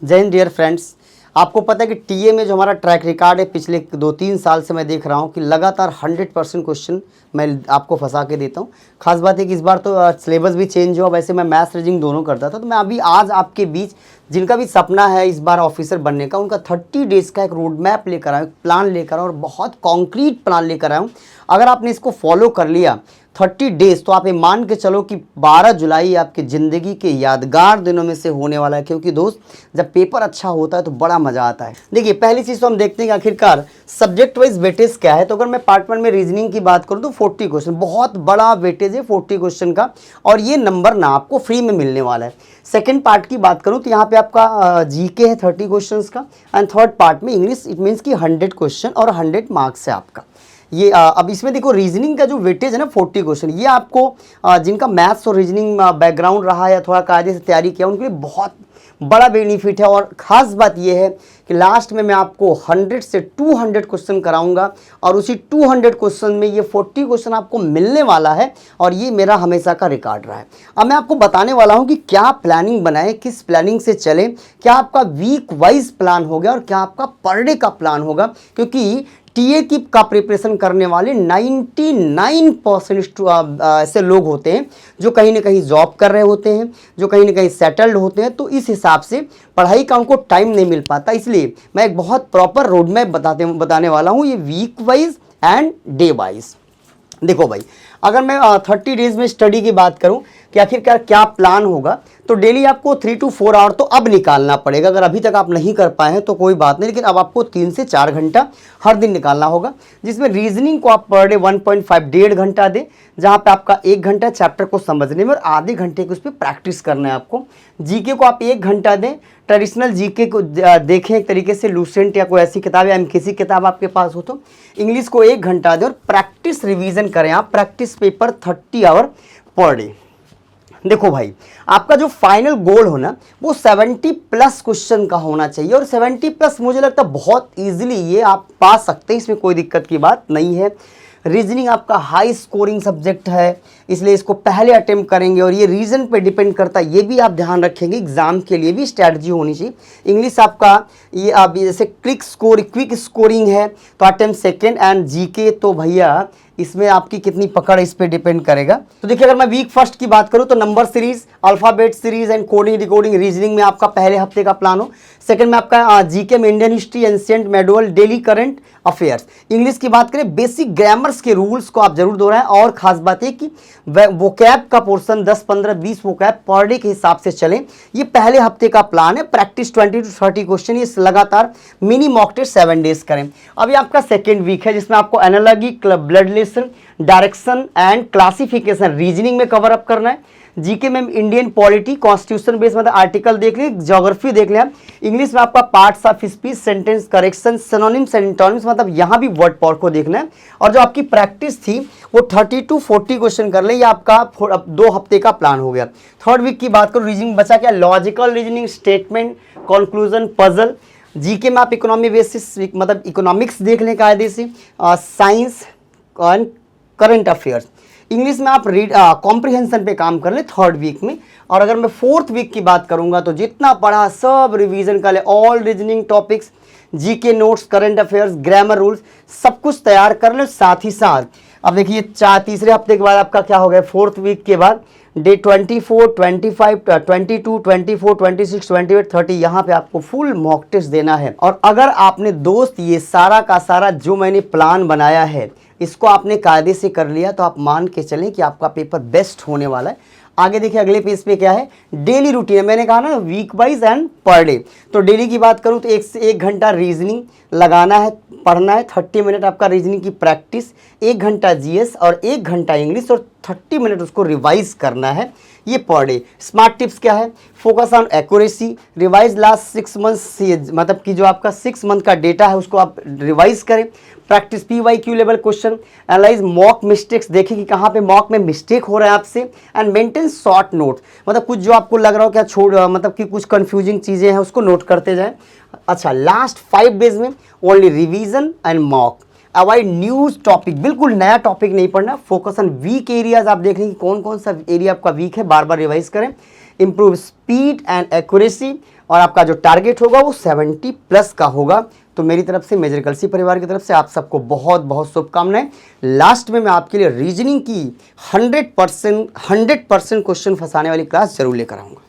जय Hind dear friends. आपको पता है कि टीए में जो हमारा ट्रैक रिकॉर्ड है पिछले 2-3 साल से मैं देख रहा हूँ कि लगातार 100% क्वेश्चन मैं आपको फंसा के देता हूँ। खास बात है कि इस बार तो सिलेबस भी चेंज हुआ। वैसे मैं मैथ्स रीजनिंग दोनों करता था, तो मैं अभी आज आपके बीच जिनका भी सपना है इस बार ऑफिसर बनने का, उनका 30 डेज़ का एक रोड मैप लेकर आया, एक प्लान लेकर आया और बहुत कॉन्क्रीट प्लान लेकर आया हूँ। अगर आपने इसको फॉलो कर लिया 30 डेज़ तो आप ये मान के चलो कि 12 जुलाई आपकी ज़िंदगी के यादगार दिनों में से होने वाला है। क्योंकि दोस्त, जब पेपर अच्छा होता है तो बड़ा मज़ा आता है। देखिए, पहली चीज़ तो हम देखते हैं कि आखिरकार सब्जेक्ट वाइज वेटेज क्या है। तो अगर मैं पार्ट 1 में रीजनिंग की बात करूँ तो 40 क्वेश्चन, बहुत बड़ा वेटेज है 40 क्वेश्चन का, और ये नंबर ना आपको फ्री में मिलने वाला है। सेकेंड पार्ट की बात करूँ तो यहाँ पे आपका जीके है 30 क्वेश्चन का, एंड थर्ड पार्ट में इंग्लिश, इट मीन्स कि 100 क्वेश्चन और 100 मार्क्स है आपका। ये अब इसमें देखो रीजनिंग का जो वेटेज है ना 40 क्वेश्चन, ये आपको जिनका मैथ्स और रीजनिंग बैकग्राउंड रहा या थोड़ा कायदे से तैयारी किया उनके लिए बहुत बड़ा बेनिफिट है। और ख़ास बात ये है कि लास्ट में मैं आपको 100 से 200 क्वेश्चन कराऊंगा और उसी 200 क्वेश्चन में ये 40 क्वेश्चन आपको मिलने वाला है, और ये मेरा हमेशा का रिकॉर्ड रहा है। अब मैं आपको बताने वाला हूँ कि क्या प्लानिंग बनाएं, किस प्लानिंग से चलें, क्या आपका वीक वाइज प्लान हो गया और क्या आपका पर डे का प्लान होगा। क्योंकि टीए की का प्रिपरेशन करने वाले 99% ऐसे लोग होते हैं जो कहीं ना कहीं जॉब कर रहे होते हैं, जो कहीं ना कहीं सेटल्ड होते हैं, तो इस हिसाब से पढ़ाई का उनको टाइम नहीं मिल पाता। इसलिए मैं एक बहुत प्रॉपर रोड मैप बताने वाला हूँ, ये week wise and day wise. देखो भाई, अगर मैं 30 डेज़ में स्टडी की बात करूं कि आखिरकार क्या प्लान होगा, तो डेली आपको 3 to 4 आवर तो अब निकालना पड़ेगा। अगर अभी तक आप नहीं कर पाए हैं तो कोई बात नहीं, लेकिन अब आपको 3 से 4 घंटा हर दिन निकालना होगा, जिसमें रीजनिंग को आप पर डे 1.5 डेढ़ घंटा दें, जहां पे आपका 1 घंटा चैप्टर को समझने में और आधे घंटे को उस पर प्रैक्टिस करना है आपको। जीके को आप 1 घंटा दें, ट्रेडिशनल जीके को देखें एक तरीके से, लूसेंट या कोई ऐसी किताब या एमकेसी किताब आपके पास हो तो। इंग्लिश को 1 घंटा दें और प्रैक्टिस रिवीजन करें आप, practice paper 30 hour per day. देखो भाई, आपका जो फाइनल गोल हो ना वो 70+ क्वेश्चन का होना चाहिए, और 70+ मुझे लगता है बहुत इजीली ये आप पा सकते हैं, इसमें कोई दिक्कत की बात नहीं है। रीजनिंग आपका हाई स्कोरिंग सब्जेक्ट है, इसलिए इसको पहले अटेम्प्ट करेंगे, और ये रीजन पे डिपेंड करता है, ये भी आप ध्यान रखेंगे। एग्जाम के लिए भी स्ट्रैटेजी होनी चाहिए। इंग्लिश आपका ये आप जैसे क्विक स्कोरिंग है तो अटेम्प्ट सेकेंड, एंड जीके तो भैया इसमें आपकी कितनी पकड़ इस पे डिपेंड करेगा। तो देखिए, अगर मैं वीक फर्स्ट की बात करूं तो number series, alphabet series and coding decoding reasoning में आपका पहले हफ्ते का प्लान हो। सेकंड में आपका जीके में Indian history, ancient, medieval, daily current affairs. English की बात करें, बेसिक ग्रामर्स के रूल्स को आप जरूर दोहराएं, और खास बात है कि वोकैब का पोर्शन 10, 15, 20 वोकैब पर डे के हिसाब से चलें। ये पहले हफ्ते का प्लान है। प्रैक्टिस 20 to 30 क्वेश्चन, ये लगातार मिनी मॉक टेस्ट 7 डेज करें। अभी आपका सेकेंड वीक है जिसमें आपको analogy, blood relation, direction and classification reasoning में कवर अप करना है। जीके में इंडियन पॉलिटी, कॉन्स्टिट्यूशन बेस्ड मतलब आर्टिकल देख लें, ज्योग्राफी देख लें। इंग्लिश में आपका parts of speech, sentence correction, synonyms and antonyms, मतलब यहाँ भी वर्ड पॉवर को देखना है। और जो आपकी प्रैक्टिस थी वो 30 to 40 क्वेश्चन कर ले, ये आपका 2 हफ्ते का प्लान हो गया। थर्ड वीक की बात करो, रीजनिंग बचा क्या, logical reasoning, statement, conclusion, puzzle. GK में आप इकोनॉमी बेसिस मतलब इकोनॉमिक्स देख लें कायदे से, science and current affairs. English में आप कॉम्प्रिहेंशन पे काम कर ले थर्ड वीक में। और अगर मैं फोर्थ वीक की बात करूंगा तो जितना पढ़ा सब रिवीजन कर ले, all reasoning topics, GK notes, current affairs, grammar rules, सब कुछ तैयार कर ले। साथ ही साथ अब देखिए तीसरे हफ्ते के बाद आपका क्या हो गया, फोर्थ वीक के बाद डे 24, 25, 22, 24, 26, 28, 30 यहाँ पे आपको फुल मॉक टेस्ट देना है। और अगर आपने दोस्त ये सारा का सारा जो मैंने प्लान बनाया है इसको आपने कायदे से कर लिया तो आप मान के चलें कि आपका पेपर बेस्ट होने वाला है। आगे देखिए अगले पेज पे क्या है, डेली रूटीन है। मैंने कहा ना week wise and per day. तो डेली की बात करूँ तो 1 से 1 घंटा रीजनिंग लगाना है, पढ़ना है। 30 मिनट आपका रीजनिंग की प्रैक्टिस, 1 घंटा जीएस और 1 घंटा इंग्लिश, और 30 मिनट उसको रिवाइज करना है, ये पर डे। स्मार्ट टिप्स क्या है, focus on accuracy, revise last 6 months, मतलब कि जो आपका 6 मंथ का डेटा है उसको आप रिवाइज करें। Practice PYQ level question, analyse mock mistakes, देखें कि कहाँ पे मॉक में मिस्टेक हो रहा है आपसे, एंड मेंटेन शॉर्ट नोट, मतलब कुछ जो आपको लग रहा हो क्या मतलब कि कुछ कंफ्यूजिंग चीज़ें हैं उसको नोट करते जाएं। अच्छा, लास्ट 5 डेज में only revision and mock. Avoid news topic, बिल्कुल नया टॉपिक नहीं पढ़ना। फोकस ऑन वीक एरियाज, आप देख लें कि कौन कौन सा एरिया आपका वीक है, बार बार रिवाइज करें। improve speed and accuracy, और आपका जो टारगेट होगा वो 70+ का होगा। तो मेरी तरफ से, मेजर कलसी परिवार की तरफ से आप सबको बहुत बहुत शुभकामनाएं। लास्ट में मैं आपके लिए रीजनिंग की 100% क्वेश्चन फंसाने वाली क्लास जरूर लेकर आऊँगा।